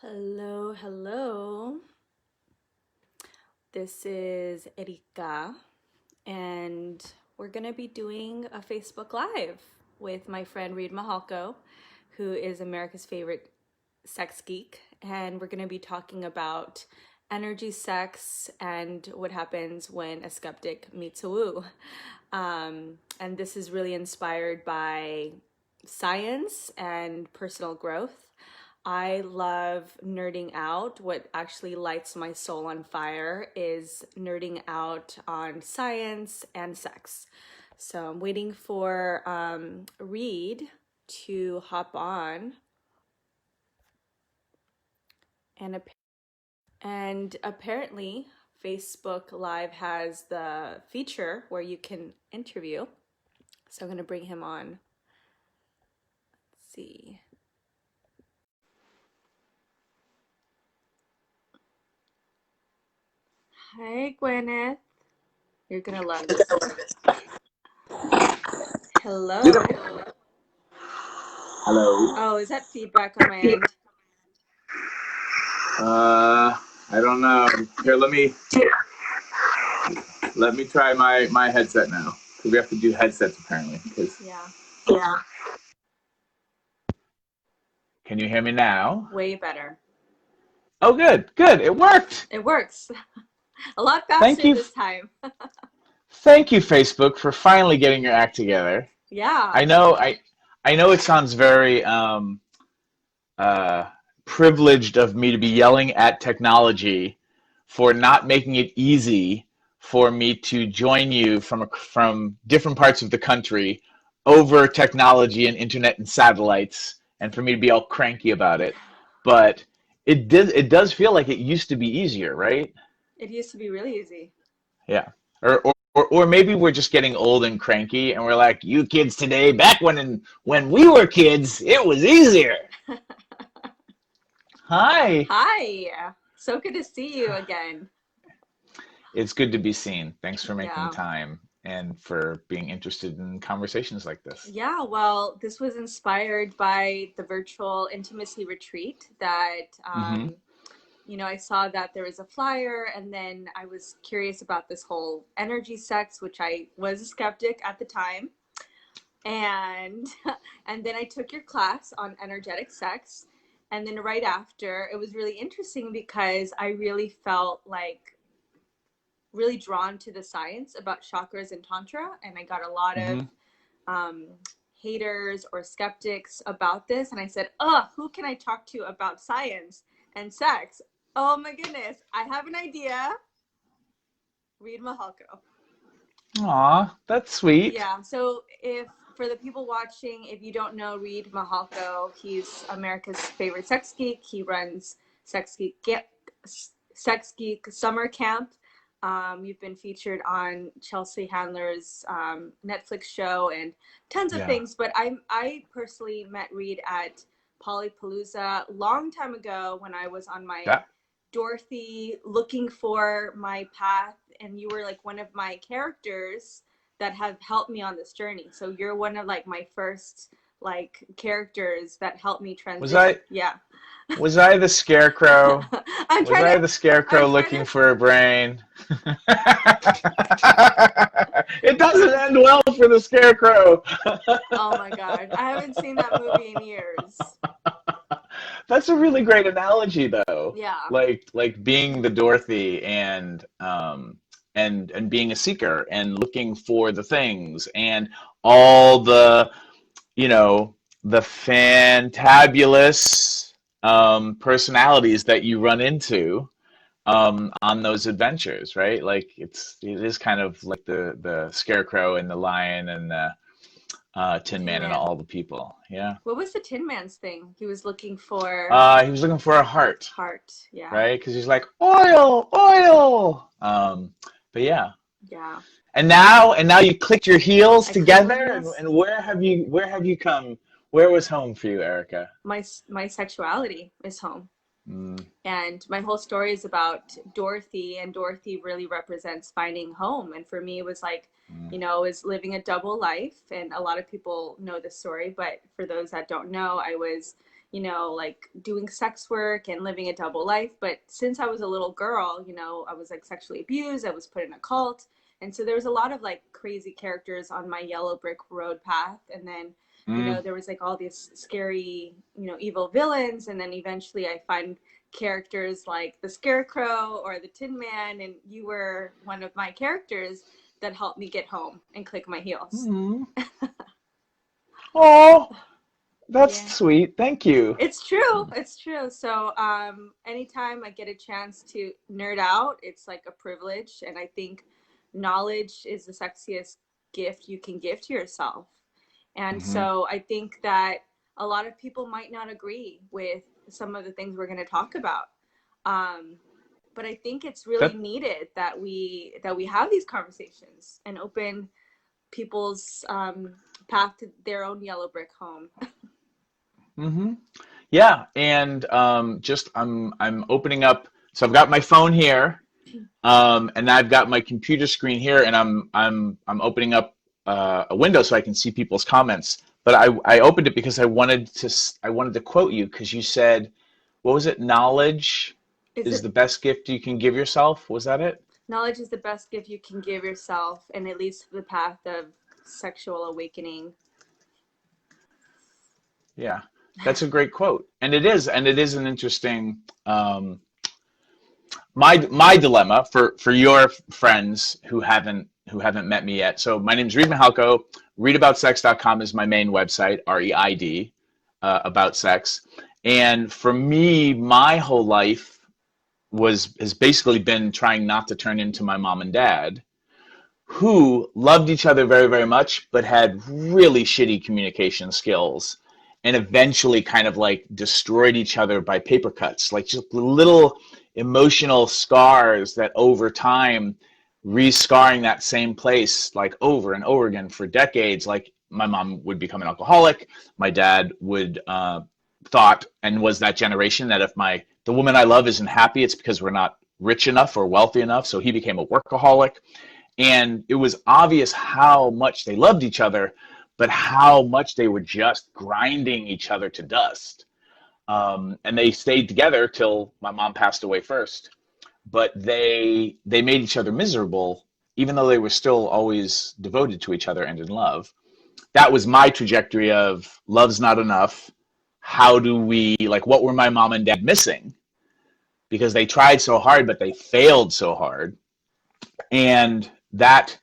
Hello, hello. This is Erikaa, and we're going to be doing a Facebook Live with my friend Reid Mihalko, who is America's favorite sex geek. And we're going to be talking about energy sex and what happens when a skeptic meets a woo. And this is really inspired by science and personal growth. I love nerding out. What actually lights my soul on fire is nerding out on science and sex. So I'm waiting for Reid to hop on. And apparently, Facebook Live has the feature where you can interview. So I'm going to bring him on. Let's see. Hi, Gwyneth. You're going to love this. Hello. Hello. Oh, is that feedback on my end? I don't know. Here, let me try my headset now. Because we have to do headsets apparently. Yeah, Can you hear me now? way better. Oh, good. It worked. It works. A lot Thank faster you. this time. Thank you, Facebook, for finally getting your act together. Yeah. I know it sounds very uh, privileged of me to be yelling at technology for not making it easy for me to join you from different parts of the country over technology and internet and satellites, and for me to be all cranky about it. But it does feel like it used to be easier, right? It used to be really easy. Yeah. Or maybe we're just getting old and cranky, and we're like, you kids today, back when we were kids, it was easier. Hi. Hi. So good to see you again. It's good to be seen. Thanks for making Yeah. time and for being interested in conversations like this. Yeah, well, this was inspired by the virtual intimacy retreat that Hmm. I saw that there was a flyer, and then I was curious about this whole energy sex, which I was a skeptic at the time. And and then I took your class on energetic sex. And then right after, it was really interesting because I really felt like really drawn to the science about chakras and Tantra. And I got a lot of Hmm. um, haters or skeptics about this. And I said, oh, who can I talk to about science and sex? Oh my goodness, I have an idea. Reid Mihalko. Aw, that's sweet. Yeah, so if for the people watching, if you don't know Reid Mihalko, he's America's favorite sex geek. He runs Sex Geek Sex Geek Summer Camp. You've been featured on Chelsea Handler's Netflix show and tons of Yeah. things. But I personally met Reid at Polypalooza a long time ago when I was on my That Dorothy looking for my path, and you were like one of my characters that have helped me on this journey. So you're one of like my first like characters that helped me was transition. I Yeah. was I the scarecrow? I'm Was trying I to the I'm scarecrow trying looking to for a brain? It doesn't end well for the scarecrow. Oh my god. I haven't seen that movie in years. That's a really great analogy, though. Yeah. Like being the Dorothy and being a seeker and looking for the things and all you know the fantabulous personalities that you run into on those adventures, right? Like it is kind of like the Scarecrow and the Lion and the Tin Tin Man and Man. all the people. Yeah. What was the Tin Man's thing? He was looking for He was looking for a heart, heart. Yeah. right? Because he's like oil, oil. But yeah, Yeah. and now you clicked your heels I clicked my together, and, heels. and where have you come? Where was home for you, Erica? My sexuality is home. Mm, And my whole story is about Dorothy, and Dorothy really represents finding home. And for me, it was like, mm, I was living a double life. And a lot of people know this story, but for those that don't know, I was like doing sex work and living a double life. But since I was a little girl, I was like sexually abused, I was put in a cult. And so there was a lot of like crazy characters on my yellow brick road path. And then, Mm. there was like all these scary, evil villains. And then eventually I find characters like the Scarecrow or the Tin Man. And you were one of my characters that helped me get home and click my heels. Mm. Oh, that's Yeah. sweet. Thank you. It's true. It's true. So, anytime I get a chance to nerd out, it's like a privilege. And I think knowledge is the sexiest gift you can give to yourself. And Hmm. so I think that a lot of people might not agree with some of the things we're going to talk about. Um, but I think it's really That needed that we have these conversations and open people's path to their own yellow brick home. hmm Yeah, and just I'm opening up. So I've got my phone here, and I've got my computer screen here, and I'm opening up a window so I can see people's comments. But I opened it because I wanted to quote you because you said, what was it? Knowledge Is is it the best gift you can give yourself. Was that it? Knowledge is the best gift you can give yourself, and it leads to the path of sexual awakening. Yeah, that's a great quote, and it is an interesting. My dilemma for your friends who haven't met me yet. So my name's Reid Mihalko. Readaboutsex.com is my main website. REID, about sex. And for me, my whole life has basically been trying not to turn into my mom and dad, who loved each other very, very much, but had really shitty communication skills and eventually kind of like destroyed each other by paper cuts, like just little emotional scars that over time re-scarring that same place like over and over again for decades. Like my mom would become an alcoholic. My dad would thought and was that generation that if the woman I love isn't happy, it's because we're not rich enough or wealthy enough. So he became a workaholic. And it was obvious how much they loved each other, but how much they were just grinding each other to dust. And they stayed together till my mom passed away first. But they made each other miserable, even though they were still always devoted to each other and in love. That was my trajectory of love's not enough. How do we, like, what were my mom and dad missing? Because they tried so hard, but they failed so hard. And that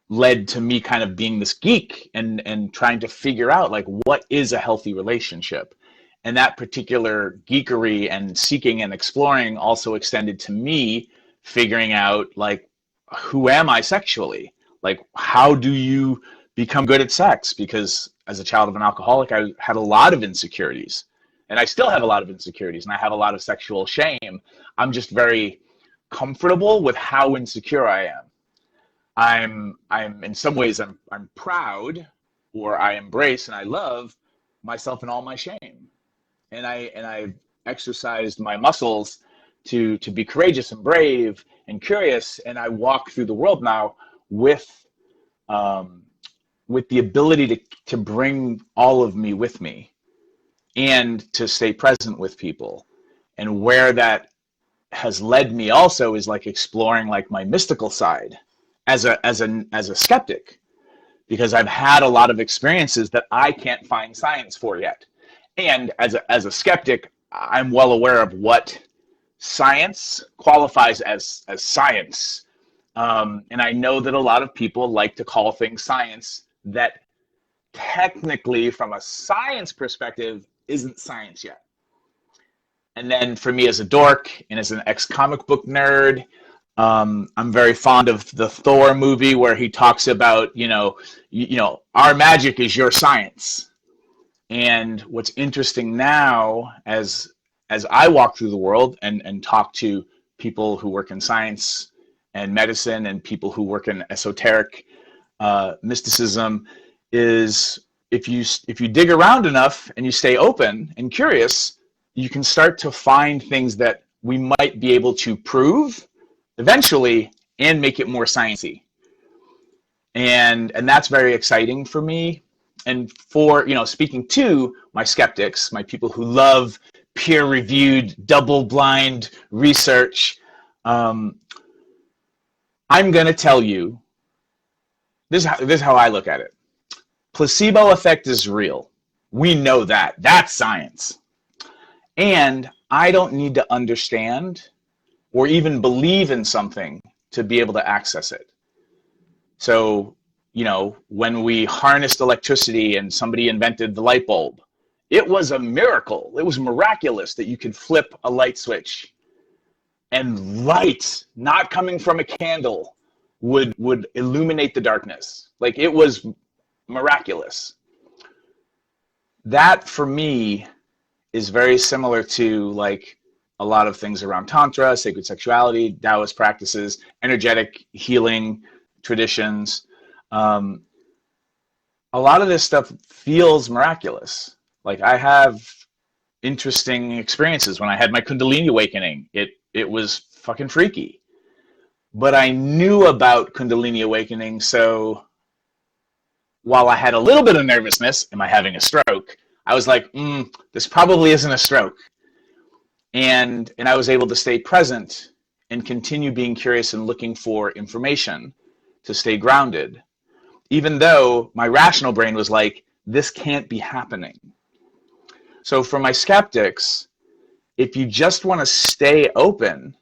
led to me kind of being this geek and trying to figure out like what is a healthy relationship. And that particular geekery and seeking and exploring also extended to me figuring out like who am I sexually? Like how do you become good at sex? Because as a child of an alcoholic, I had a lot of insecurities. And I still have a lot of insecurities and I have a lot of sexual shame. I'm just very comfortable with how insecure I am. I'm in some ways I'm proud or I embrace and I love myself and all my shame. And I've exercised my muscles to be courageous and brave and curious, and I walk through the world now with um, with the ability to bring all of me with me and to stay present with people. And where that has led me also is like exploring like my mystical side as a skeptic, because I've had a lot of experiences that I can't find science for yet. And as a skeptic, I'm well aware of what science qualifies as science. And I know that a lot of people like to call things science that technically, from a science perspective, isn't science yet. And then for me as a dork and as an ex-comic book nerd, I'm very fond of the Thor movie where he talks about, our magic is your science. And what's interesting now, as I walk through the world and talk to people who work in science and medicine and people who work in esoteric mysticism, is if you dig around enough and you stay open and curious, you can start to find things that we might be able to prove eventually and make it more sciencey. And that's very exciting for me. and for, speaking to my skeptics, my people who love peer-reviewed, double-blind research, I'm going to tell you, this is how I look at it. Placebo effect is real. We know that. That's science. And I don't need to understand or even believe in something to be able to access it. So, when we harnessed electricity and somebody invented the light bulb, it was a miracle. It was miraculous that you could flip a light switch and light, not coming from a candle, would illuminate the darkness. Like, it was miraculous. That, for me, is very similar to, like, a lot of things around Tantra, sacred sexuality, Taoist practices, energetic healing traditions. A lot of this stuff feels miraculous. Like, I have interesting experiences. When I had my Kundalini awakening, it was fucking freaky. But I knew about Kundalini awakening, so while I had a little bit of nervousness, am I having a stroke? I was like, this probably isn't a stroke. And I was able to stay present and continue being curious and looking for information to stay grounded, even though my rational brain was like, this can't be happening. So for my skeptics, if you just want to stay open,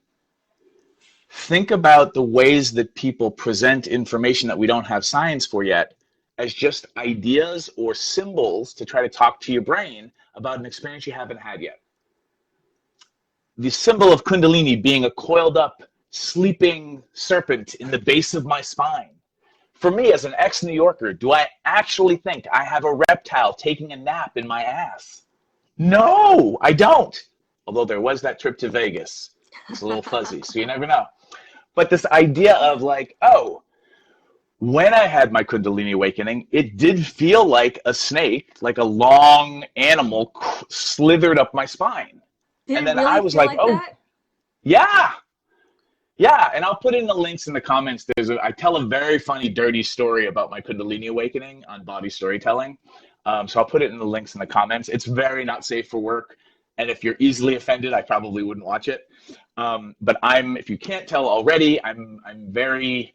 think about the ways that people present information that we don't have science for yet as just ideas or symbols to try to talk to your brain about an experience you haven't had yet. The symbol of Kundalini being a coiled up, sleeping serpent in the base of my spine. For me, as an ex-New Yorker, do I actually think I have a reptile taking a nap in my ass? No, I don't. Although there was that trip to Vegas. It's a little fuzzy, so you never know. But this idea of like, oh, when I had my Kundalini awakening, it did feel like a snake, like a long animal slithered up my spine. Did And then really I was feel like, oh, that? yeah. Yeah, and I'll put in the links in the comments. I tell a very funny, dirty story about my Kundalini awakening on Body Storytelling. So I'll put it in the links in the comments. It's very not safe for work. And if you're easily offended, I probably wouldn't watch it. But if you can't tell already, I'm very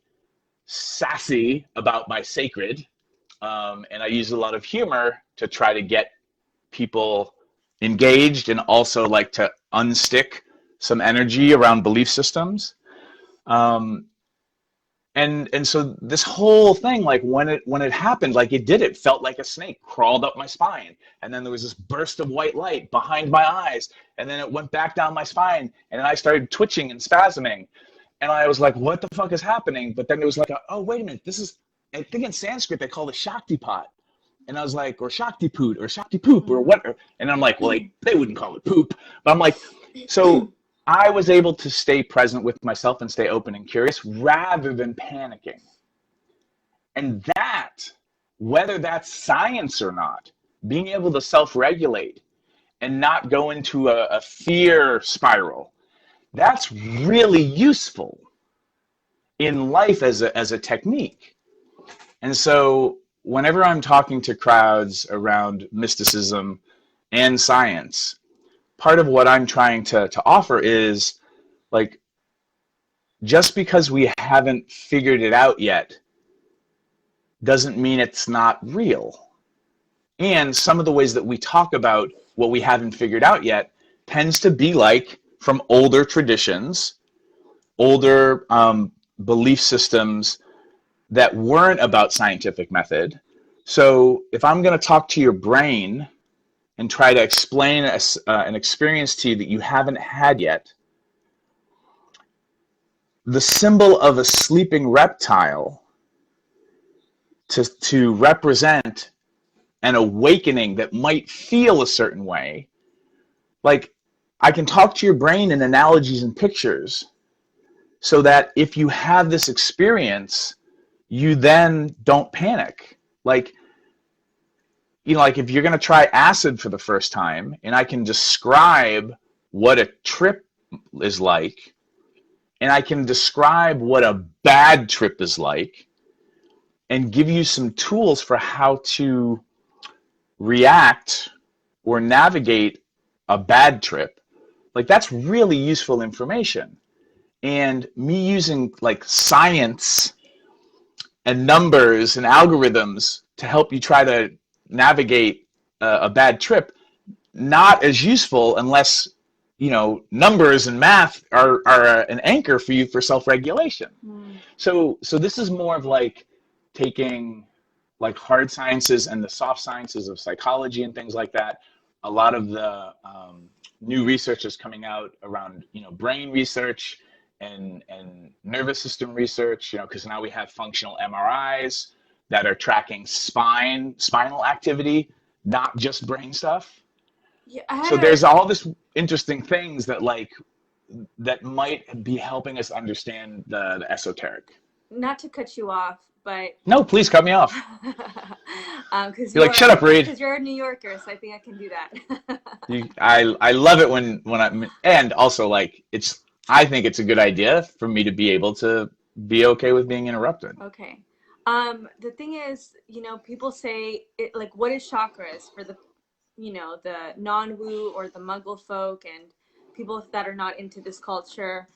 sassy about my sacred. And I use a lot of humor to try to get people engaged and also like to unstick some energy around belief systems. And so this whole thing, like when it happened, like it felt like a snake crawled up my spine. And then there was this burst of white light behind my eyes. And then it went back down my spine. And then I started twitching and spasming. And I was like, what the fuck is happening? But then it was like, oh, wait a minute. I think in Sanskrit, they call it Shakti pot. And I was like, or Shakti poot or Shakti poop or what? And I'm like, well, they wouldn't call it poop. But I'm like, so I was able to stay present with myself and stay open and curious rather than panicking. And that, whether that's science or not, being able to self-regulate and not go into a fear spiral, that's really useful in life as a technique. And so whenever I'm talking to crowds around mysticism and science, part of what I'm trying to offer is, like, just because we haven't figured it out yet doesn't mean it's not real. And some of the ways that we talk about what we haven't figured out yet tends to be like from older traditions, older belief systems that weren't about scientific method. So if I'm going to talk to your brain and try to explain an experience to you that you haven't had yet, the symbol of a sleeping reptile to represent an awakening that might feel a certain way, like, I can talk to your brain in analogies and pictures so that if you have this experience, you then don't panic. Like, like if you're going to try acid for the first time and I can describe what a trip is like, and I can describe what a bad trip is like, and give you some tools for how to react or navigate a bad trip, like that's really useful information. And me using like science and numbers and algorithms to help you try to navigate a bad trip, not as useful unless, you know, numbers and math are an anchor for you for self-regulation. So this is more of like taking like hard sciences and the soft sciences of psychology and things like that. A lot of the new research is coming out around, you know, brain research and nervous system research, you know, because now we have functional MRIs that are tracking spinal activity, not just brain stuff. Yeah, So there's all this interesting things that like that might be helping us understand the esoteric. not to cut you off, but No, please cut me off. because You're like, shut up, Reid. Because you're a New Yorker, so I think I can do that. I love it when I'm, and also like I think it's a good idea for me to be able to be okay with being interrupted. Okay. The thing is, you know, people say it, like, what is chakras for the, you know, the non-woo or the Muggle folk and people that are not into this culture?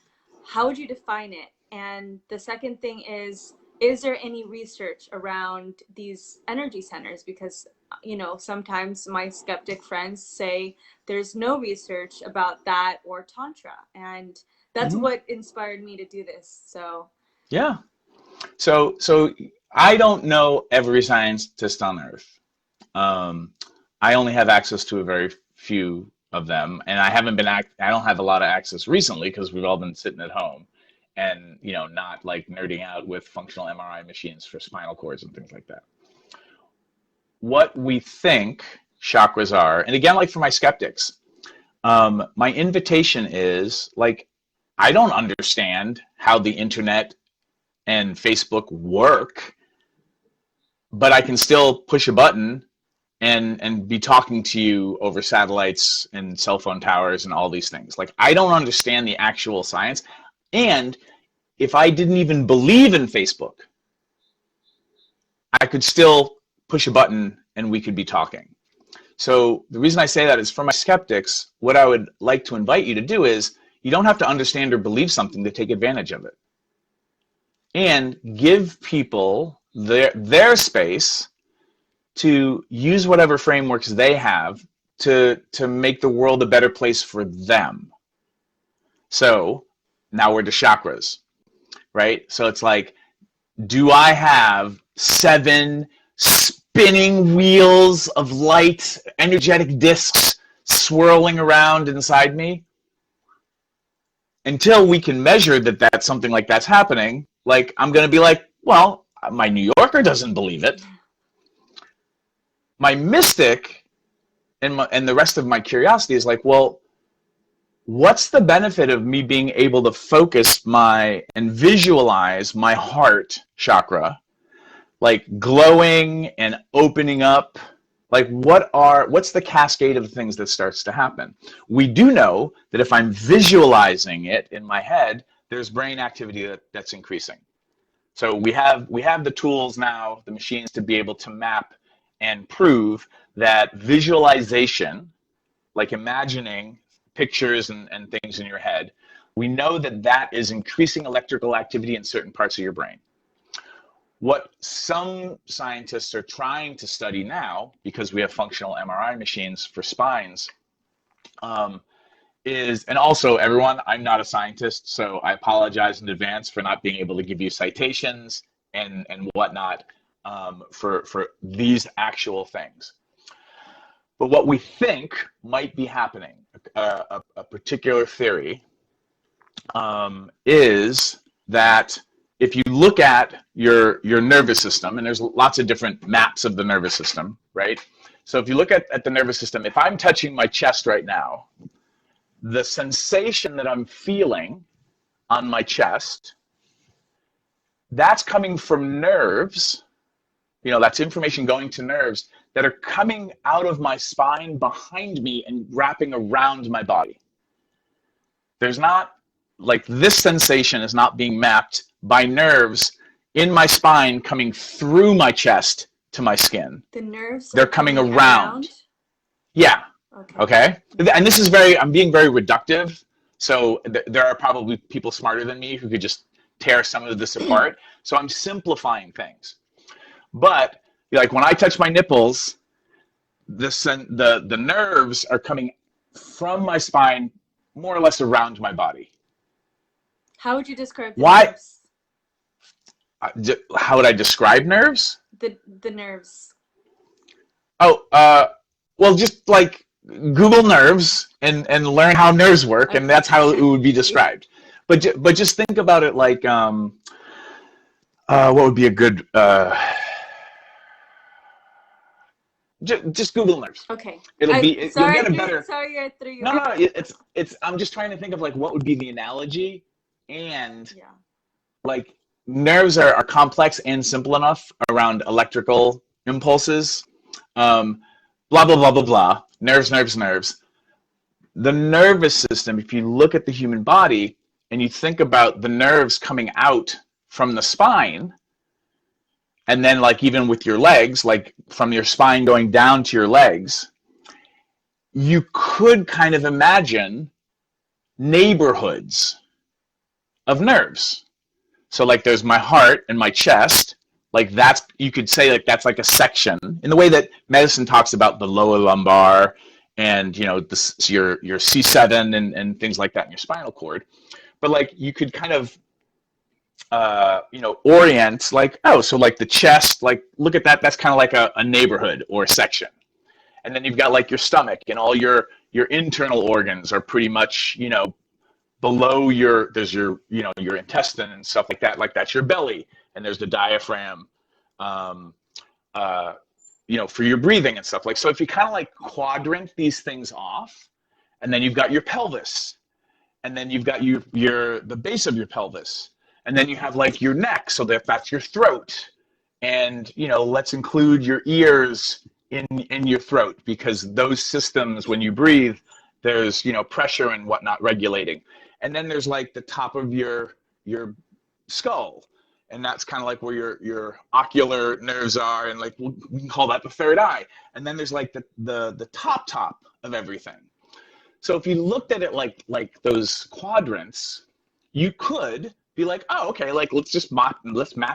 How would you define it? And the second thing is there any research around these energy centers? Because, you know, sometimes my skeptic friends say there's no research about that or Tantra. And that's what inspired me to do this. So yeah. So I don't know every scientist on Earth. I only have access to a very few of them, and I don't have a lot of access recently because we've all been sitting at home and, you know, not like nerding out with functional MRI machines for spinal cords and things like that. What we think chakras are, and again, like for my skeptics, my invitation is like, I don't understand how the internet and Facebook work, but I can still push a button and be talking to you over satellites and cell phone towers and all these things. Like, I don't understand the actual science. And if I didn't even believe in Facebook, I could still push a button and we could be talking. So the reason I say that is for my skeptics, what I would like to invite you to do is you don't have to understand or believe something to take advantage of it. And give people their space to use whatever frameworks they have to make the world a better place for them. So now we're to chakras, right? So it's like, do I have 7 spinning wheels of light, energetic discs swirling around inside me? Until we can measure that that's something like that's happening, like I'm going to be like, well, my New Yorker doesn't believe it. My mystic and the rest of my curiosity is like, well, what's the benefit of me being able to focus and visualize my heart chakra, like glowing and opening up? Like, what's the cascade of things that starts to happen? We do know that if I'm visualizing it in my head, there's brain activity that's increasing. So we have the tools now, the machines, to be able to map and prove that visualization, like imagining pictures and things in your head, we know that is increasing electrical activity in certain parts of your brain. What some scientists are trying to study now, because we have functional MRI machines for spines, is, and also everyone, I'm not a scientist, so I apologize in advance for not being able to give you citations and whatnot for these actual things. But what we think might be happening, a particular theory, is that if you look at your nervous system, and there's lots of different maps of the nervous system, right? So if you look at the nervous system, if I'm touching my chest right now, the sensation that I'm feeling on my chest, that's coming from nerves. You know, that's information going to nerves that are coming out of my spine behind me and wrapping around my body. There's not, like, this sensation is not being mapped by nerves in my spine coming through my chest to my skin. The nerves They're are coming coming around. Yeah. Okay. And this is I'm being very reductive. So there are probably people smarter than me who could just tear some of this apart. So I'm simplifying things. But like when I touch my nipples, the nerves are coming from my spine more or less around my body. How would you describe the Why? nerves? How would I describe nerves? The nerves. Oh, well, just like Google nerves and learn how nerves work, and that's how it would be described. But just think about it like what would be a good just Google nerves. Okay. You'll get a better. Sorry, I threw you. No, it's. I'm just trying to think of like what would be the analogy, and like nerves are complex and simple enough around electrical impulses. Blah blah blah blah blah. Nerves. The nervous system. If you look at the human body and you think about the nerves coming out from the spine. And then like even with your legs, like from your spine going down to your legs, you could kind of imagine neighborhoods of nerves. So like there's my heart and my chest, like that's, you could say like that's like a section in the way that medicine talks about the lower lumbar and, you know, this, your C7 and things like that in your spinal cord. But like you could kind of you know, orient like, oh, so like the chest, like look at that, that's kind of like a neighborhood or a section. And then you've got like your stomach and all your internal organs are pretty much, you know, below there's your, you know, your intestine and stuff like that's your belly. And there's the diaphragm, you know, for your breathing and stuff like, so if you kind of like quadrant these things off, and then you've got your pelvis, and then you've got the base of your pelvis. And then you have like your neck, so that's your throat. And, you know, let's include your ears in your throat because those systems, when you breathe, there's, you know, pressure and whatnot regulating. And then there's like the top of your skull. And that's kind of like where your ocular nerves are. And like, we can call that the third eye. And then there's like the top of everything. So if you looked at it like those quadrants, you could be like, oh, okay, like let's map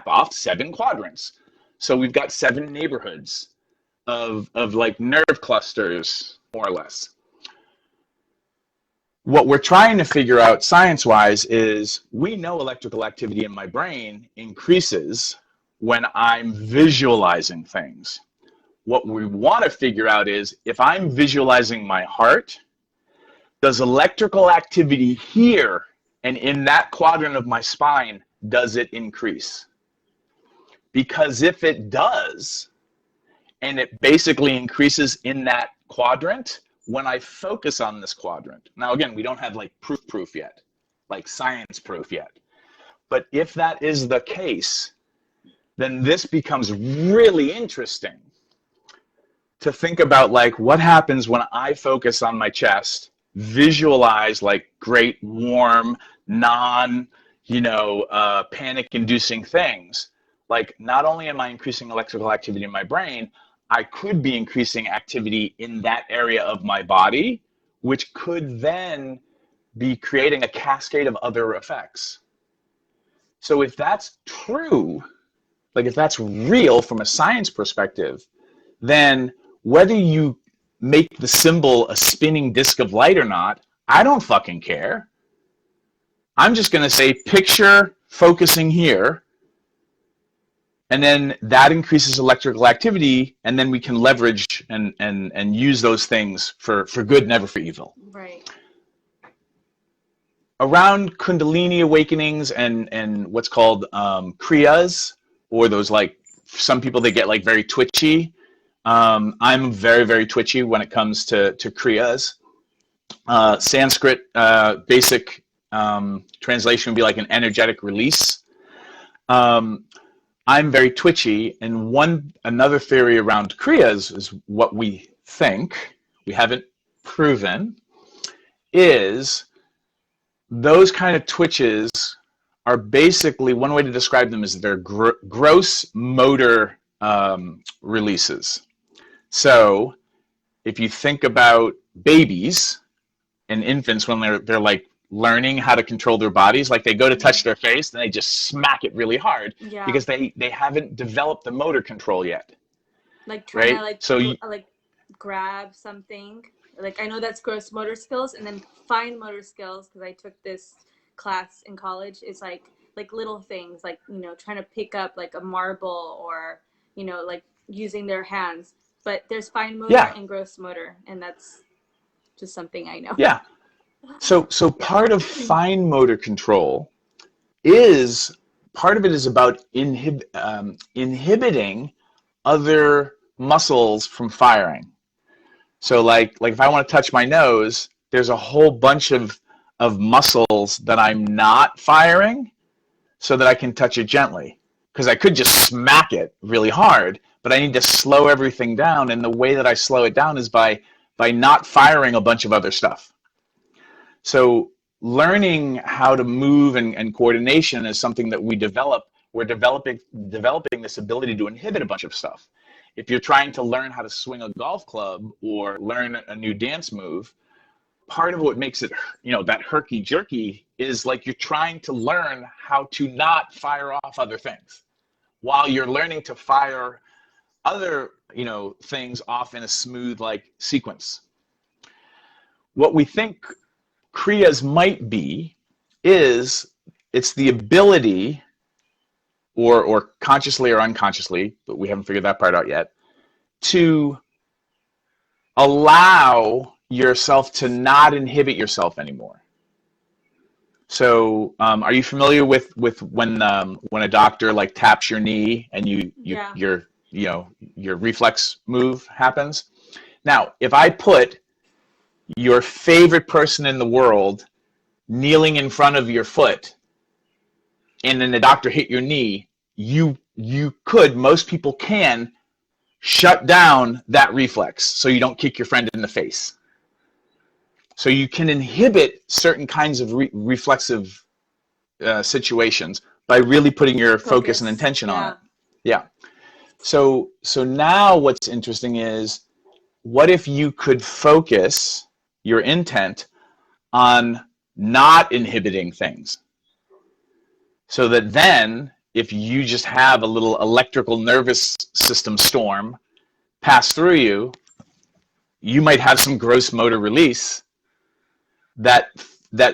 off 7 quadrants. So we've got 7 neighborhoods of like nerve clusters, more or less. What we're trying to figure out science-wise is we know electrical activity in my brain increases when I'm visualizing things. What we want to figure out is if I'm visualizing my heart, does electrical activity here and in that quadrant of my spine, does it increase? Because if it does, and it basically increases in that quadrant, when I focus on this quadrant, now again, we don't have like proof yet, like science proof yet. But if that is the case, then this becomes really interesting to think about like what happens when I focus on my chest, visualize like great warm, panic-inducing things. Like not only am I increasing electrical activity in my brain, I could be increasing activity in that area of my body, which could then be creating a cascade of other effects. So if that's true, like if that's real from a science perspective, then whether you make the symbol a spinning disc of light or not, I don't fucking care. I'm just going to say picture focusing here, and then that increases electrical activity, and then we can leverage and use those things for good, never for evil. Right. Around Kundalini awakenings and what's called Kriyas, or those like, some people, they get like very twitchy. I'm very, very twitchy when it comes to Kriyas. Sanskrit basic translation would be like an energetic release. I'm very twitchy, and another theory around Kriyas is what we think, we haven't proven, is those kind of twitches are basically, one way to describe them is they're gross motor releases. So if you think about babies and infants when they're like learning how to control their bodies, like they go to touch their face and they just smack it really hard Yeah. because they haven't developed the motor control yet. Like trying to Right? like So like grab something. Like I know that's gross motor skills, and then fine motor skills, because I took this class in college, is like little things, like, you know, trying to pick up like a marble, or, you know, like using their hands. But there's fine motor yeah, and gross motor, and that's just something I know. yeah. So part of fine motor control is part of it is about inhibiting other muscles from firing. So like if I want to touch my nose, there's a whole bunch of muscles that I'm not firing so that I can touch it gently. Because I could just smack it really hard, but I need to slow everything down, and the way that I slow it down is by not firing a bunch of other stuff. So learning how to move and coordination is something that we develop. We're developing this ability to inhibit a bunch of stuff. If you're trying to learn how to swing a golf club or learn a new dance move, part of what makes it, you know, that herky-jerky is like you're trying to learn how to not fire off other things while you're learning to fire other, you know, things off in a smooth like sequence. What we think Kriyas might be is it's the ability, or consciously or unconsciously, but we haven't figured that part out yet, to allow yourself to not inhibit yourself anymore. So are you familiar with when a doctor like taps your knee and your reflex move happens? Now, if I put your favorite person in the world kneeling in front of your foot, and then the doctor hit your knee, you could, most people can, shut down that reflex so you don't kick your friend in the face. So you can inhibit certain kinds of reflexive situations by really putting your focus and intention on it. Yeah. So now what's interesting is, what if you could focus your intent on not inhibiting things? So that then, if you just have a little electrical nervous system storm pass through you, you might have some gross motor release that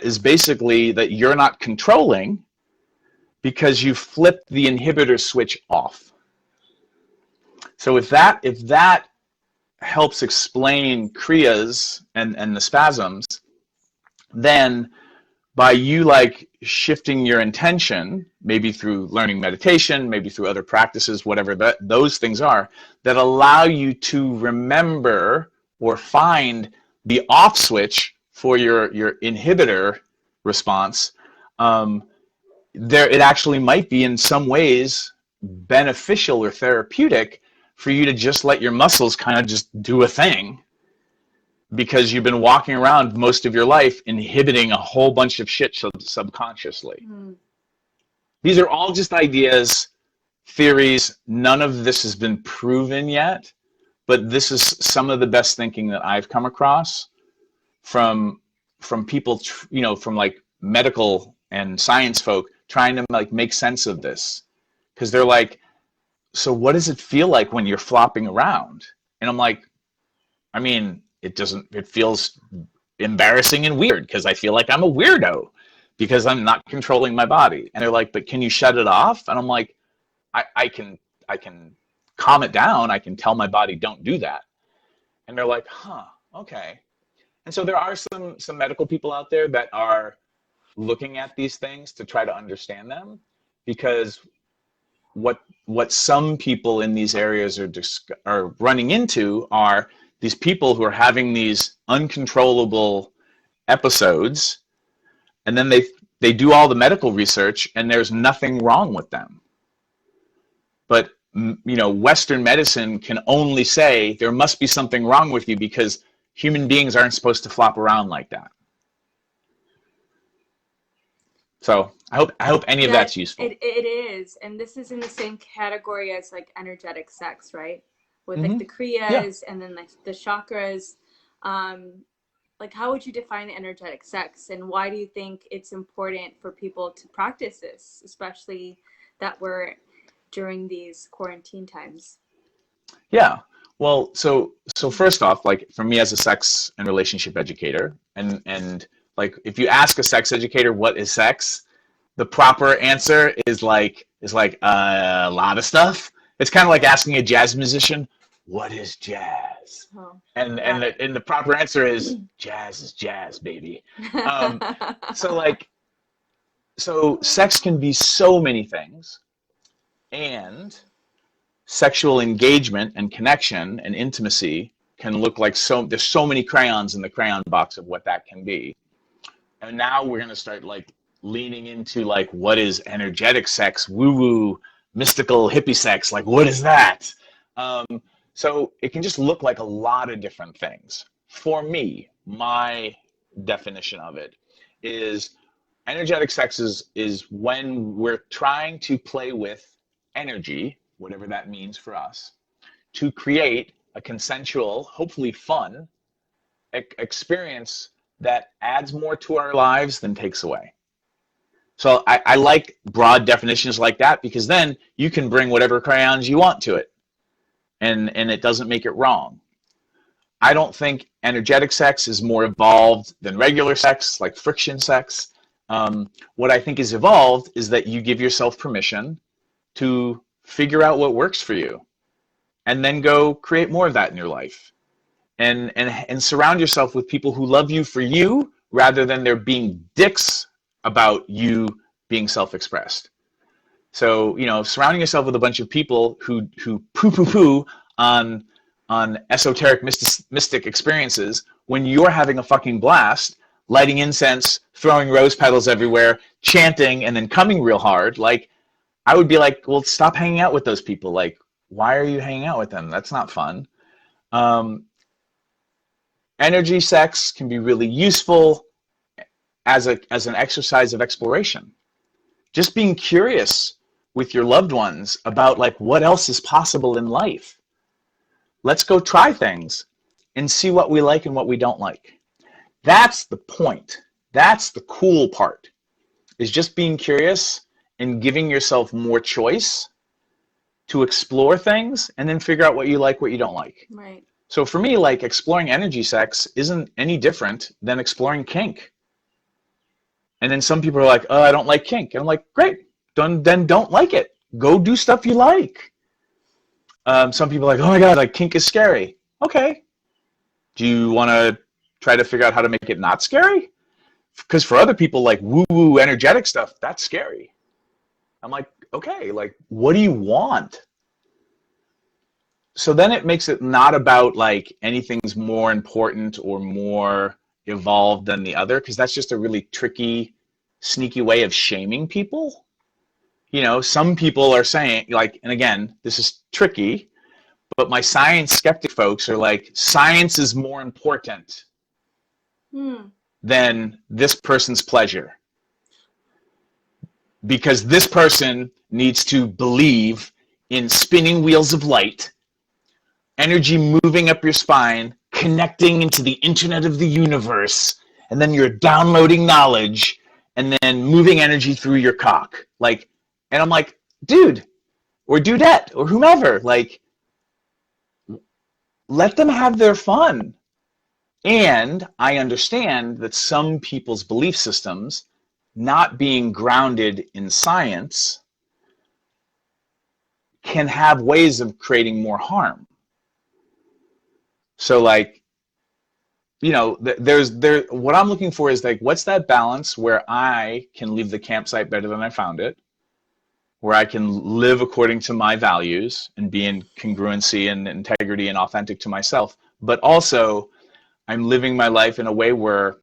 is basically that you're not controlling because you flipped the inhibitor switch off. So if that helps explain Kriyas and the spasms, then by you like shifting your intention, maybe through learning meditation, maybe through other practices, whatever those things are, that allow you to remember or find the off switch for your inhibitor response, it actually might be in some ways beneficial or therapeutic for you to just let your muscles kind of just do a thing, because you've been walking around most of your life inhibiting a whole bunch of shit subconsciously. These are all just ideas, theories. None of this has been proven yet, but this is some of the best thinking that I've come across from people, you know, from like medical and science folk trying to like make sense of this, because they're like, so what does it feel like when you're flopping around? And I'm like, I mean, it feels embarrassing and weird because I feel like I'm a weirdo because I'm not controlling my body. And they're like, but can you shut it off? And I'm like, I can calm it down. I can tell my body, don't do that. And they're like, huh, okay. And so there are some medical people out there that are looking at these things to try to understand them, because what some people in these areas are running into are these people who are having these uncontrollable episodes, and then they do all the medical research and there's nothing wrong with them. But you know, Western medicine can only say there must be something wrong with you because human beings aren't supposed to flop around like that. So I hope any of Yeah, that's useful. it is. And this is in the same category as like energetic sex, right? With like Hmm. the Yeah. kriyas and then like the chakras. Um, like how would you define energetic sex and why do you think it's important for people to practice this, especially that we're during these quarantine times? Yeah. Well, so first off, like for me as a sex and relationship educator, and like if you ask a sex educator what is sex, the proper answer is like a lot of stuff. It's kind of like asking a jazz musician, what is jazz? Oh, And and got the, and the proper answer is jazz is jazz, baby. Um, so like so sex can be so many things, and sexual engagement and connection and intimacy can look like there's so many crayons in the crayon box of what that can be. And now we're going to start like leaning into like what is energetic sex, woo woo, mystical hippie sex, like what is that? um, so it can just look like a lot of different things. For me, my definition of it is energetic sex is when we're trying to play with energy, whatever that means for us, to create a consensual, hopefully fun experience that adds more to our lives than takes away. So I like broad definitions like that because then you can bring whatever crayons you want to it, and it doesn't make it wrong. I don't think energetic sex is more evolved than regular sex, like friction sex. What I think is evolved is that you give yourself permission to figure out what works for you and then go create more of that in your life. And surround yourself with people who love you for you rather than there being dicks about you being self-expressed. So, surrounding yourself with a bunch of people who poo poo poo on esoteric mystic experiences when you're having a fucking blast, lighting incense, throwing rose petals everywhere, chanting, and then coming real hard, like I would be like, well, stop hanging out with those people. Like, why are you hanging out with them? That's not fun. Um, Energy sex can be really useful as an exercise of exploration. Just being curious with your loved ones about like what else is possible in life. Let's go try things and see what we like and what we don't like. That's the point. That's the cool part, is just being curious and giving yourself more choice to explore things and then figure out what you like, what you don't like. Right. So for me, like exploring energy sex isn't any different than exploring kink. And then some people are like, oh, I don't like kink. And I'm like, great, then don't like it. Go do stuff you like. Some people are like, oh my God, like kink is scary. Okay. Do you want to try to figure out how to make it not scary? Because for other people, like woo-woo energetic stuff, that's scary. I'm like, okay, like what do you want? So then it makes it not about like anything's more important or more evolved than the other, because that's just a really tricky, sneaky way of shaming people. Some people are saying like, and again, this is tricky, but my science skeptic folks are like, science is more important Hmm. than this person's pleasure because this person needs to believe in spinning wheels of light, energy moving up your spine, connecting into the internet of the universe, and then you're downloading knowledge and then moving energy through your cock. Like, and I'm like, dude, or dudette, or whomever, like, let them have their fun. And I understand that some people's belief systems, not being grounded in science, can have ways of creating more harm. So like, what I'm looking for is like, what's that balance where I can leave the campsite better than I found it, where I can live according to my values and be in congruency and integrity and authentic to myself, but also I'm living my life in a way where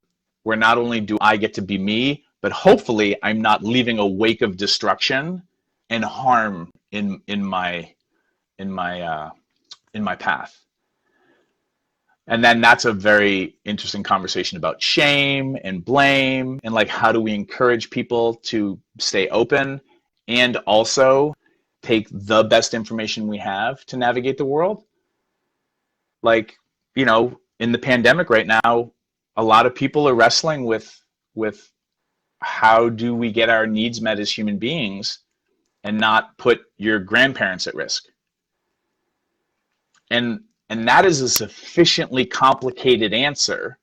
not only do I get to be me, but hopefully I'm not leaving a wake of destruction and harm in my path. And then that's a very interesting conversation about shame and blame and like how do we encourage people to stay open and also take the best information we have to navigate the world. Like, in the pandemic right now, a lot of people are wrestling with how do we get our needs met as human beings and not put your grandparents at risk. And that is a sufficiently complicated answer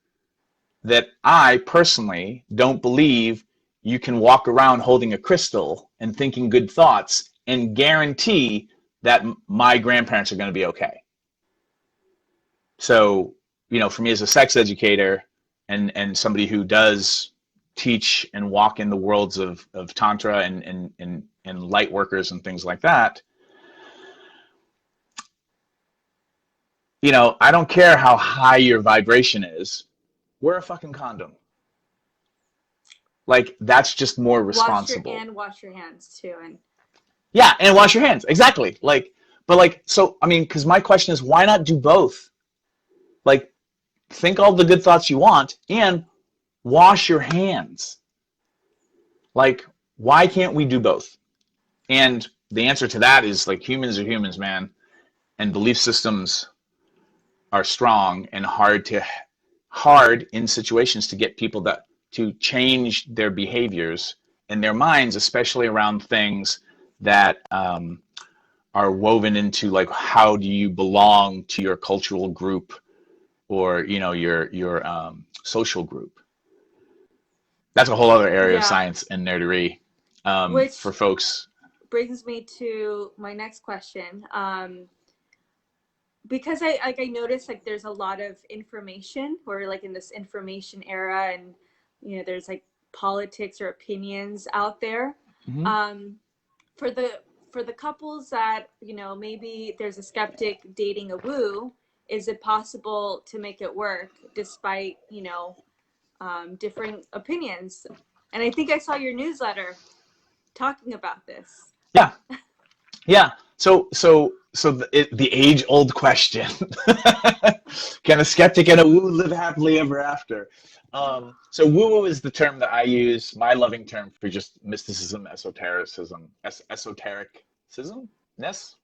that I personally don't believe you can walk around holding a crystal and thinking good thoughts and guarantee that my grandparents are going to be okay. So, for me as a sex educator and somebody who does teach and walk in the worlds of Tantra and light workers and things like that, I don't care how high your vibration is, wear a fucking condom. Like, that's just more responsible. Wash your hands too. Yeah, and wash your hands. Exactly. Because my question is, why not do both? Like, think all the good thoughts you want and wash your hands. Like, why can't we do both? And the answer to that is, like, humans are humans, man. And belief systems are strong and hard in situations to get people to change their behaviors and their minds, especially around things that are woven into, like, how do you belong to your cultural group or your social group. That's a whole other area of science and nerdery for folks. Brings me to my next question. Because I noticed, like, there's a lot of information. We're, like, in this information era, and there's, like, politics or opinions out there. Mm-hmm. For the couples that maybe there's a skeptic dating a woo, is it possible to make it work despite different opinions? And I think I saw your newsletter talking about this. Yeah. So the age-old question: can a skeptic and a woo live happily ever after? So woo-woo is the term that I use, my loving term for just mysticism, esotericism,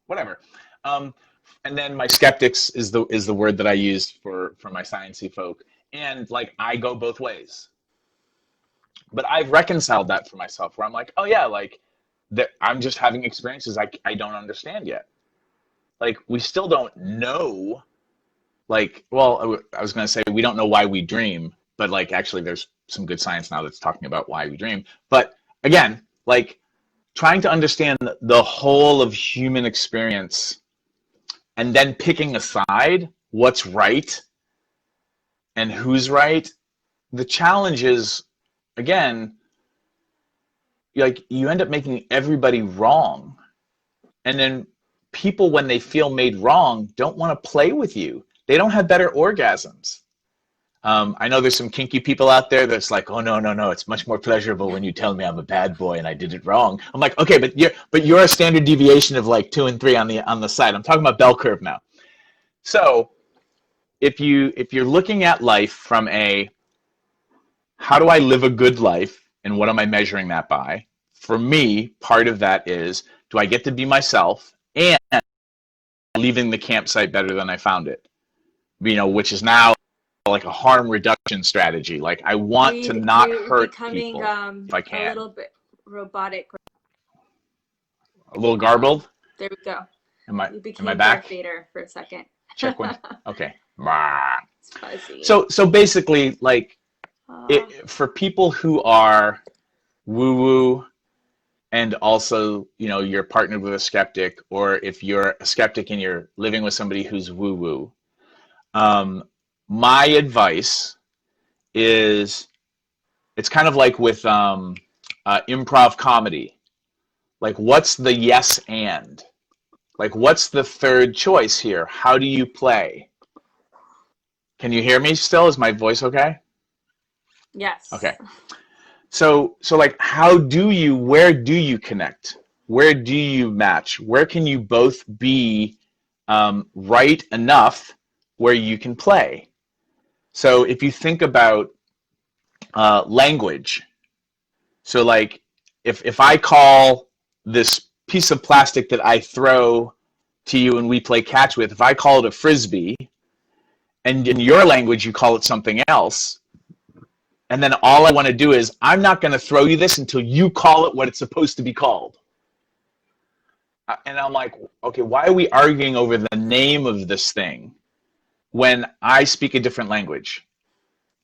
whatever. And then my skeptics is the word that I use for my sciencey folk. And, like, I go both ways. But I've reconciled that for myself, where I'm like, oh yeah, like, that I'm just having experiences I don't understand yet. Like, we still don't know. Like, well, I was going to say we don't know why we dream, but, like, actually there's some good science now that's talking about why we dream. But again, like, trying to understand the whole of human experience and then picking a side, what's right and who's right. The challenge is, again, like, you end up making everybody wrong. And then people, when they feel made wrong, don't want to play with you. They don't have better orgasms. I know there's some kinky people out there that's like, oh, no, it's much more pleasurable when you tell me I'm a bad boy and I did it wrong. I'm like, okay, but you're a standard deviation of, like, 2 and 3 on the side. I'm talking about bell curve now. So if you're looking at life from how do I live a good life and what am I measuring that by? For me, part of that is, do I get to be myself and leaving the campsite better than I found it? Which is now like a harm reduction strategy. Like, I want to not hurt people if I can. A little bit robotic. A little garbled? There we go. Am I back? Darth Vader for a second. Check one. Okay. It's fuzzy. So basically, like, for people who are woo-woo and also, you're partnered with a skeptic, or if you're a skeptic and you're living with somebody who's woo-woo, my advice is, it's kind of like with improv comedy. Like, what's the yes and? Like, what's the third choice here? How do you play? Can you hear me still? Is my voice okay? Yes. Okay. So like, where do you connect? Where do you match? Where can you both be right enough where you can play? So if you think about language, so like if I call this piece of plastic that I throw to you and we play catch with, if I call it a frisbee, and in your language you call it something else, and then all I want to do is I'm not going to throw you this until you call it what it's supposed to be called. And I'm like, okay, why are we arguing over the name of this thing when I speak a different language?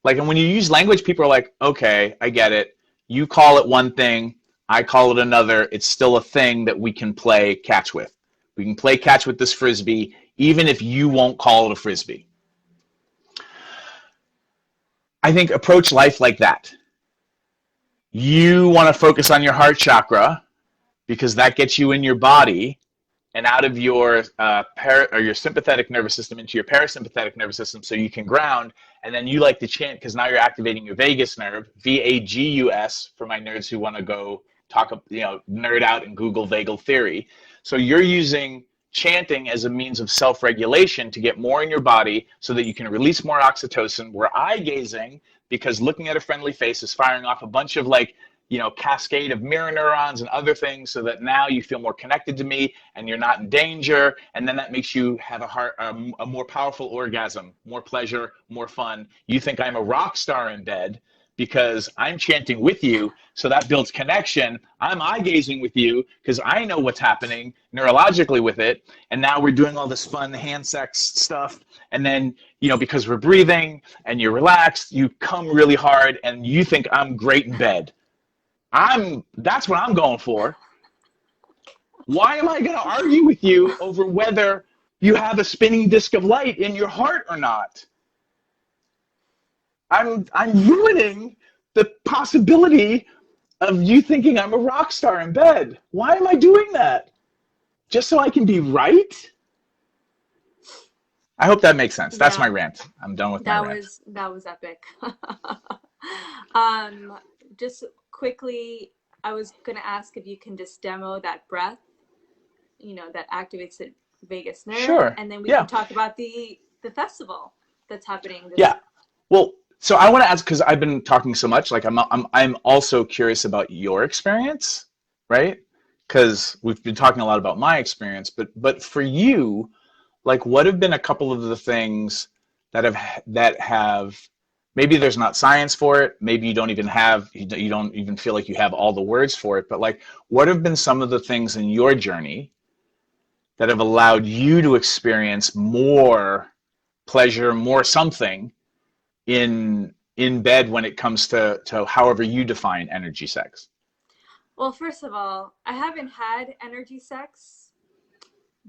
Like, and when you use language, people are like, okay, I get it. You call it one thing, I call it another. It's still a thing that we can play catch with. We can play catch with this frisbee, even if you won't call it a frisbee. I think approach life like that. You want to focus on your heart chakra because that gets you in your body and out of your your sympathetic nervous system into your parasympathetic nervous system so you can ground. And then you like to chant because now you're activating your vagus nerve, VAGUS, for my nerds who want to go talk, nerd out and Google vagal theory. So you're using chanting as a means of self-regulation to get more in your body so that you can release more oxytocin. We're eye-gazing because looking at a friendly face is firing off a bunch of cascade of mirror neurons and other things so that now you feel more connected to me and you're not in danger. And then that makes you have a more powerful orgasm, more pleasure, more fun. You think I'm a rock star in bed because I'm chanting with you. So that builds connection. I'm eye gazing with you because I know what's happening neurologically with it. And now we're doing all this fun hand sex stuff. And then, because we're breathing and you're relaxed, you come really hard and you think I'm great in bed. That's what I'm going for. Why am I going to argue with you over whether you have a spinning disc of light in your heart or not? I'm ruining the possibility of you thinking I'm a rock star in bed. Why am I doing that? Just so I can be right? I hope that makes sense. That's my rant. I'm done with my rant. That was epic. Just quickly, I was going to ask if you can just demo that breath, that activates the vagus nerve. Sure. And then we can talk about the festival that's happening. Well, so I want to ask, because I've been talking so much, like I'm also curious about your experience, right? Because we've been talking a lot about my experience, but for you, like, what have been a couple of the things that have maybe there's not science for it, maybe you don't even feel like you have all the words for it, but like, what have been some of the things in your journey that have allowed you to experience more pleasure, more something in bed when it comes to however you define energy sex? Well, first of all, I haven't had energy sex,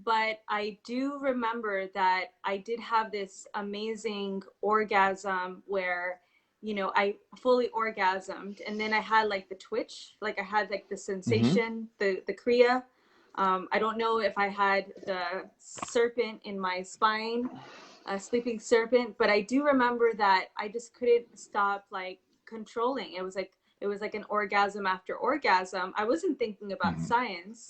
but I do remember that I did have this amazing orgasm where, I fully orgasmed, and then I had like the twitch, like I had like the sensation, the kriya. I don't know if I had the serpent in my spine, a sleeping serpent, but I do remember that I just couldn't stop like controlling. It was like an orgasm after orgasm. I wasn't thinking about science.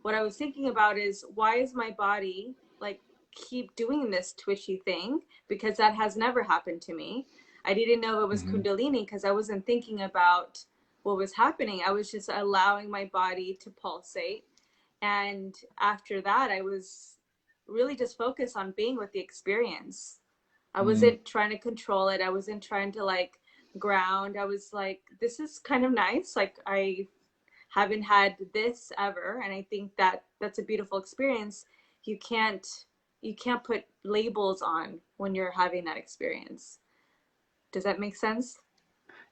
What I was thinking about is, why is my body like keep doing this twitchy thing? Because that has never happened to me. I didn't know it was Kundalini because I wasn't thinking about what was happening. I was just allowing my body to pulsate. And after that, I was really just focused on being with the experience. I wasn't trying to control it. I wasn't trying to like ground. I was like, this is kind of nice. Like, I haven't had this ever. And I think that that's a beautiful experience. You can't put labels on when you're having that experience. Does that make sense?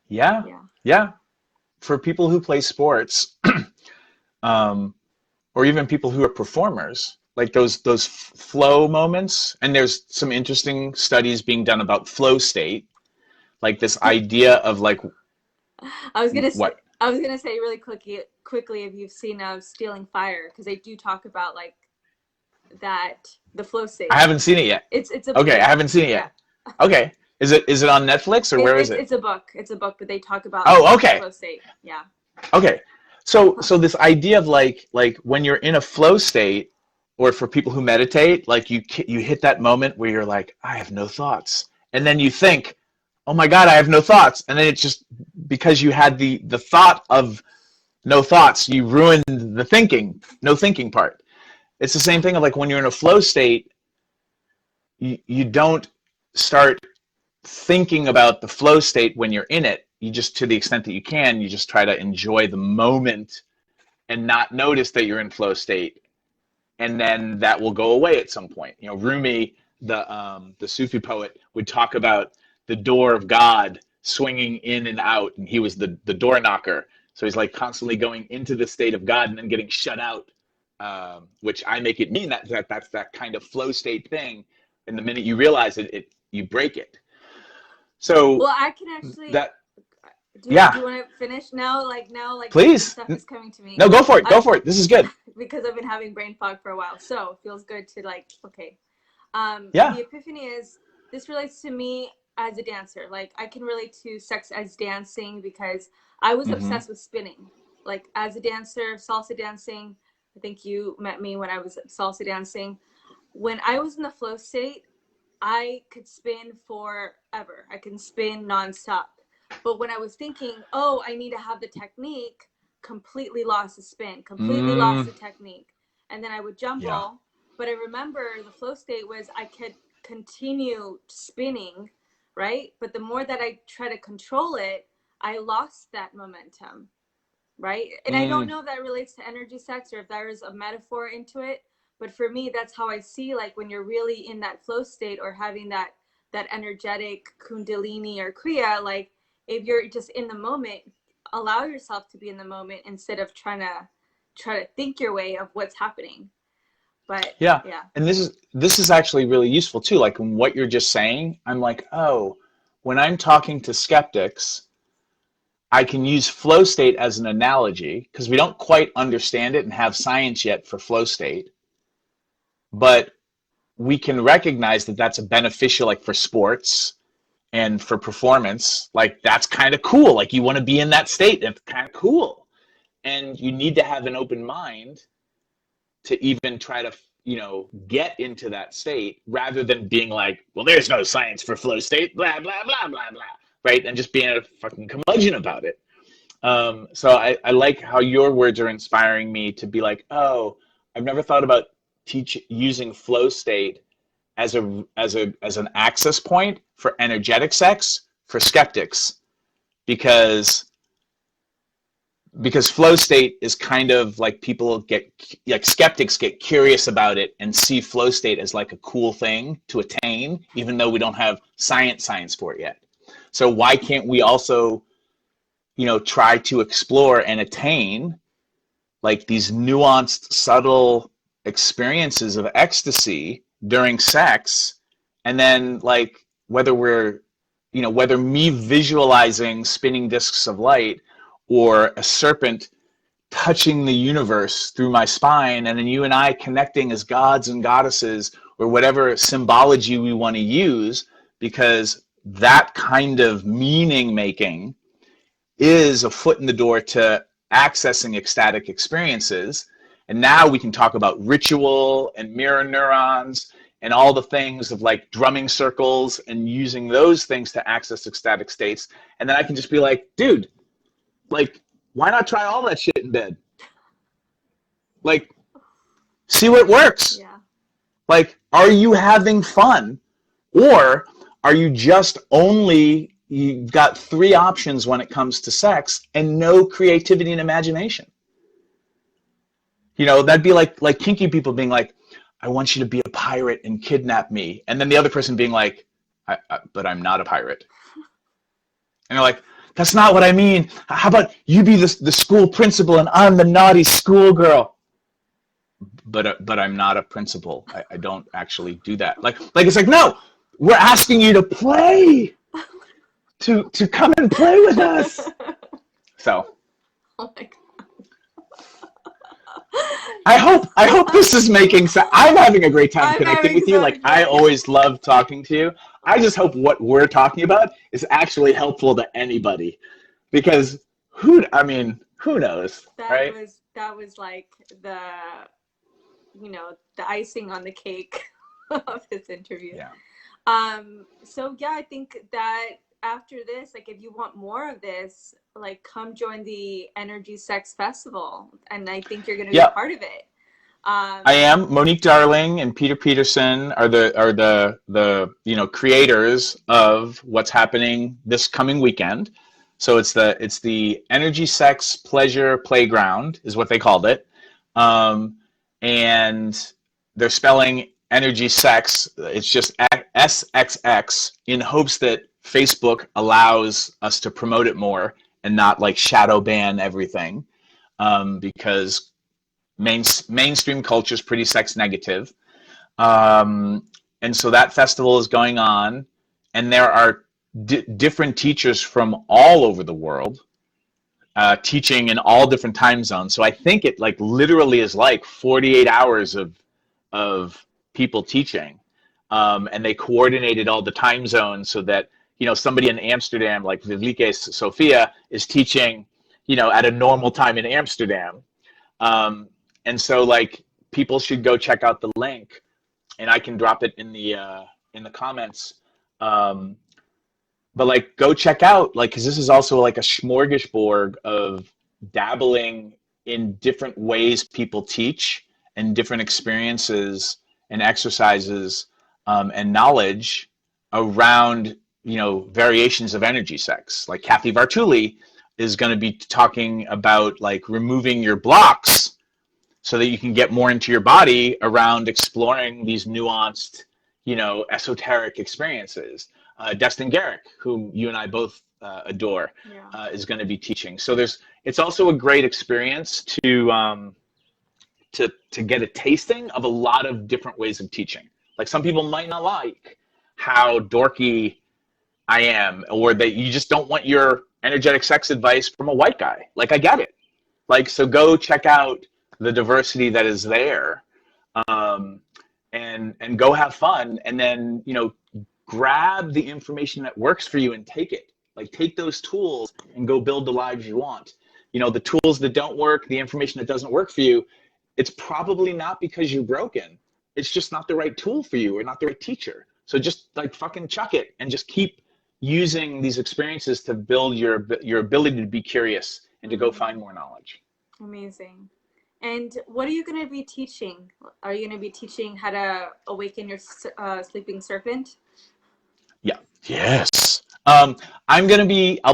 Yeah. For people who play sports, or even people who are performers, like those flow moments, and there's some interesting studies being done about flow state, like this idea of like, I was gonna say really quickly if you've seen Stealing Fire, because they do talk about like that, the flow state. I haven't seen it yet. It's a okay. I haven't seen it yet. Yeah. Okay, is it on Netflix or where is it? It's a book, but they talk about okay, flow state. Yeah. Okay, so this idea of like when you're in a flow state, or for people who meditate, like you hit that moment where you're like, I have no thoughts, and then you think, oh my God, I have no thoughts. And then it's just because you had the thought of no thoughts, you ruined the no thinking part. It's the same thing of like when you're in a flow state, you don't start thinking about the flow state when you're in it. You just, to the extent that you can, you just try to enjoy the moment and not notice that you're in flow state. And then that will go away at some point. You know, Rumi, the Sufi poet, would talk about the door of God swinging in and out, and he was the door knocker. So he's like constantly going into the state of God and then getting shut out, which I make it mean that's that kind of flow state thing. And the minute you realize it, you break it. So well, I can actually that do you yeah, want to finish now? Like please. stuff is coming to me. No, go for it. Go for it. This is good. Because I've been having brain fog for a while, so it feels good to like, okay. Yeah. The epiphany is, this relates to me as a dancer. Like, I can relate to sex as dancing because I was obsessed with spinning. Like, as a dancer, salsa dancing. I think you met me when I was salsa dancing. When I was in the flow state, I could spin forever. I can spin nonstop. But when I was thinking, oh, I need to have the technique, completely lost the spin, completely lost the technique. And then I would jumble. Yeah. But I remember the flow state was I could continue spinning, right? But the more that I try to control it, I lost that momentum, right? And I don't know if that relates to energy sex or if there is a metaphor into it. But for me, that's how I see, like, when you're really in that flow state or having that energetic kundalini or kriya, like, if you're just in the moment, allow yourself to be in the moment instead of trying to think your way of what's happening. But Yeah. yeah. And this is actually really useful too. Like in what you're just saying, I'm like, oh, when I'm talking to skeptics, I can use flow state as an analogy because we don't quite understand it and have science yet for flow state. But we can recognize that that's a beneficial, like for sports and for performance. Like that's kind of cool. Like you want to be in that state. It's kind of cool. And you need to have an open mind to even try to, get into that state rather than being like, well, there's no science for flow state, blah, blah, blah, blah, blah, right? And just being a fucking curmudgeon about it. So I like how your words are inspiring me to be like, oh, I've never thought about using flow state as an access point for energetic sex for skeptics because flow state is kind of like skeptics get curious about it and see flow state as like a cool thing to attain, even though we don't have science for it yet. So why can't we also, try to explore and attain like these nuanced, subtle experiences of ecstasy during sex, and then like whether me visualizing spinning discs of light or a serpent touching the universe through my spine, and then you and I connecting as gods and goddesses or whatever symbology we want to use, because that kind of meaning making is a foot in the door to accessing ecstatic experiences. And now we can talk about ritual and mirror neurons and all the things of like drumming circles and using those things to access ecstatic states. And then I can just be like, dude, like, why not try all that shit in bed? Like, see what works. Yeah. Like, are you having fun? Or are you just you've got 3 options when it comes to sex and no creativity and imagination? That'd be like kinky people being like, I want you to be a pirate and kidnap me. And then the other person being like, but I'm not a pirate. And they're like, that's not what I mean. How about you be the school principal and I'm the naughty schoolgirl? But I'm not a principal. I don't actually do that. Like it's like, no, we're asking you to play, to come and play with us. So. Oh my God. I hope this is making sense. I'm having a great time connecting with you. Like I always love talking to you. I just hope what we're talking about is actually helpful to anybody, because who knows, right? That was like the icing on the cake of this interview. Yeah. So yeah, I think that after this, like if you want more of this, like come join the Energy Sex Festival, and I think you're going to be a Yeah, part of it. I Um, am. Monique Darling and Peter Peterson are the creators of what's happening this coming weekend. So it's the Energy Sex Pleasure Playground is what they called it, and they're spelling energy sex. It's just SXX in hopes that Facebook allows us to promote it more and not like shadow ban everything, because mainstream culture is pretty sex negative. Um, and so that festival is going on, and there are different teachers from all over the world teaching in all different time zones. So I think it like literally is like 48 hours of people teaching, and they coordinated all the time zones so that somebody in Amsterdam, like Vivlike Sophia, is teaching at a normal time in Amsterdam. Um, and so like people should go check out the link, and I can drop it in the comments. Um, but like go check out like because this is also like a smorgasbord of dabbling in different ways people teach and different experiences and exercises, and knowledge around variations of energy sex. Like Kathy Vartuli is going to be talking about like removing your blocks so that you can get more into your body around exploring these nuanced, esoteric experiences. Destin Garrick, whom you and I both adore, yeah. is going to be teaching. So it's also a great experience to get a tasting of a lot of different ways of teaching. Like some people might not like how dorky I am, or that you just don't want your energetic sex advice from a white guy. Like I get it. Like, so go check out the diversity that is there, um, and go have fun, and then grab the information that works for you and take it. Like take those tools and go build the lives you want. The tools that don't work, the information that doesn't work for you, it's probably not because you're broken. It's just not the right tool for you or not the right teacher. So just like fucking chuck it and just keep using these experiences to build your ability to be curious and to go find more knowledge. Amazing. And what are you going to be teaching? Are you going to be teaching how to awaken your sleeping serpent? Yeah. Yes. I'll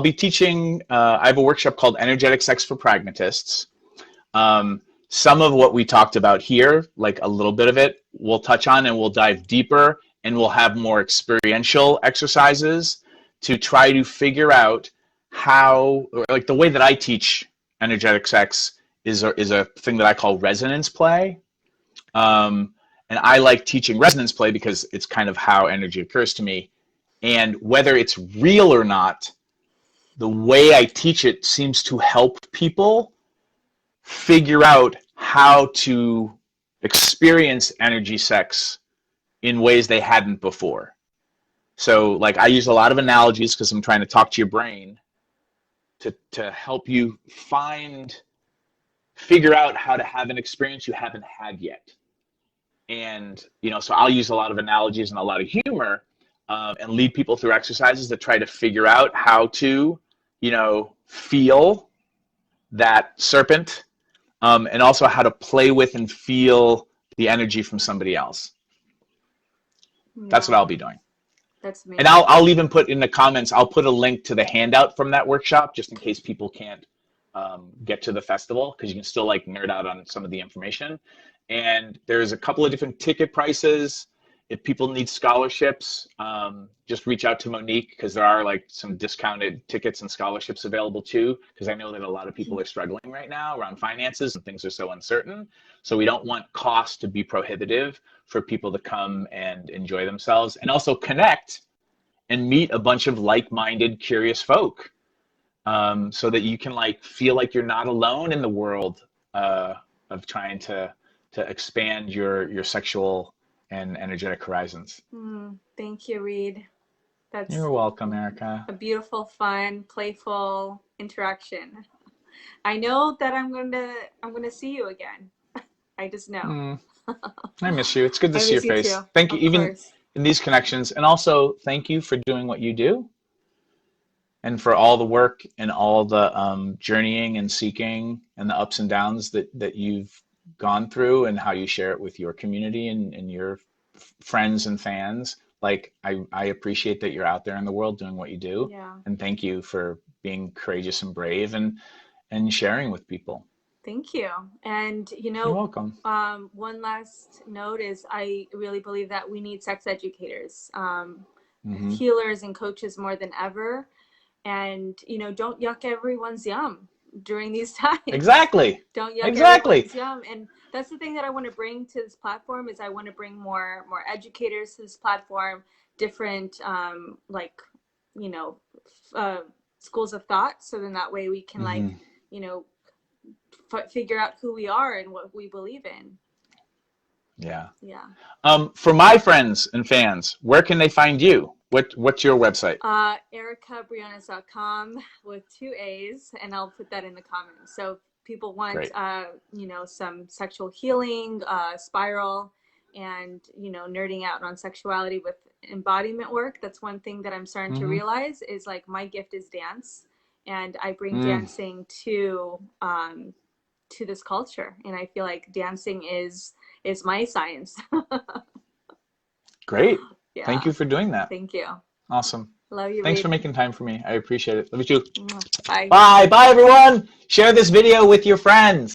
be teaching, I have a workshop called Energetic Sex for Pragmatists. Um, some of what we talked about here, like a little bit of it, we'll touch on and we'll dive deeper and we'll have more experiential exercises to try to figure out how, like the way that I teach energetic sex is a thing that I call resonance play. Um, and I like teaching resonance play because it's kind of how energy occurs to me. And whether it's real or not, the way I teach it seems to help people figure out how to experience energy sex in ways they hadn't before. So like I use a lot of analogies because I'm trying to talk to your brain to help you figure out how to have an experience you haven't had yet. And so I'll use a lot of analogies and a lot of humor, and lead people through exercises that try to figure out how to feel that serpent, and also how to play with and feel the energy from somebody else. That's what Yeah, I'll be doing. that's And amazing. I'll even put in the comments, I'll put a link to the handout from that workshop just in case people can't get to the festival, because you can still like nerd out on some of the information. And there's a couple of different ticket prices. If people need scholarships, just reach out to Monique, because there are like some discounted tickets and scholarships available too, because I know that a lot of people are struggling right now around finances and things are so uncertain. So we don't want costs to be prohibitive for people to come and enjoy themselves and also connect and meet a bunch of like-minded, curious folk, so that you can like feel like you're not alone in the world of trying to expand your sexual and energetic horizons. Thank you, Reid. That's You're welcome, Erica. a beautiful, fun, playful interaction. I know that I'm gonna see you again. I just know. Mm, I miss you. It's good to I see your miss you face. too, Thank you. of Even course. in these connections. And also thank you for doing what you do, and for all the work and all the journeying and seeking and the ups and downs that you've gone through, and how you share it with your community and your friends and fans. Like, I appreciate that you're out there in the world doing what you do. Yeah. And thank you for being courageous and brave and sharing with people. Thank you. And, you You're know, welcome. one last note is I really believe that we need sex educators, healers and coaches more than ever. And, you know, don't yuck everyone's yum during these times. Exactly. Don't yuck Exactly. everyone's yum. And that's the thing that I want to bring to this platform, is I want to bring more educators to this platform, different, like, you know, schools of thought. So then that way we can like, you know, figure out who we are and what we believe in. Yeah. Yeah. For my friends and fans, where can they find you? What's your website? ErikaaBriones.com with 2 A's, and I'll put that in the comments. So if people want, you know, some sexual healing, spiral, and, you know, nerding out on sexuality with embodiment work. That's one thing that I'm starting to realize is like my gift is dance, and I bring dancing to this culture, and I feel like dancing is my science. Great. Yeah. Thank you for doing that. Thank you. Awesome. Love you. Thanks Reid. for making time for me. I appreciate it. Love you too. Bye. Bye. Bye, everyone. Share this video with your friends.